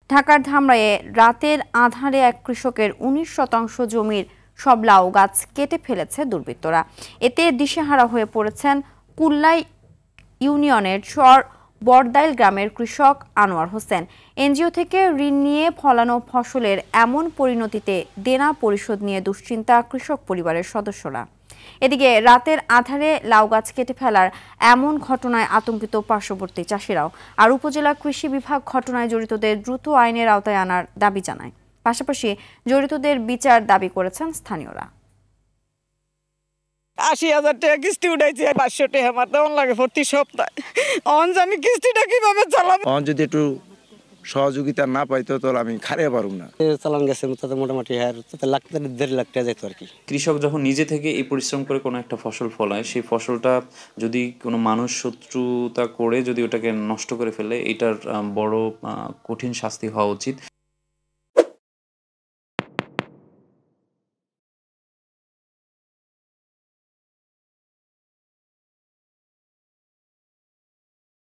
ঢাকার ধামরাইয়ে রাতের আঁধারে এক কৃষকের ১৯% জমির সব লাউ গাছ কেটে ফেলেছে দুর্বৃত্তরা। এতে দিশেহারা হয়ে পড়েছেন কুল্লাই ইউনিয়নের চর বরদাইল গ্রামের কৃষক আনোয়ার হোসেন। এনজিও থেকে ঋণ নিয়ে ফলানো ফসলের এমন পরিণতিতে দেনা পরিশোধ নিয়ে দুশ্চিন্তা কৃষক পরিবারের সদস্যরা। এদিকে রাতের আঁধারে লাউ গাছ কেটে ফেলার এমন ঘটনায় আতঙ্কিত পার্শ্ববর্তী চাষিরাও। আর উপজেলা কৃষি বিভাগ ঘটনায় জড়িতদের দ্রুত আইনের আওতায় আনার দাবি জানায়। পাশাপাশি জড়িতদের বিচার দাবি করেছেন স্থানীয়রা। ৮০,০০০ টাকা কিস্তি উঠাইছি, ৫০০ টাকা আমার দেওয়ান লাগে প্রতি সপ্তাহে। অন জানি কিস্তিটা কিভাবে চালাবো। যদি একটু সহযোগিতা না পাইতো তাহলে আমি খারিয়ে পারুম না। চালান গেছে তাতে মোটামুটি লাখ ১.৫ লাখ টাকা যেত আর কি। কৃষক যখন নিজে থেকে এই পরিশ্রম করে কোনো একটা ফসল ফলায়, সেই ফসলটা যদি কোনো মানুষ শত্রুতা করে যদি ওটাকে নষ্ট করে ফেলে, এটার বড় কঠিন শাস্তি হওয়া উচিত।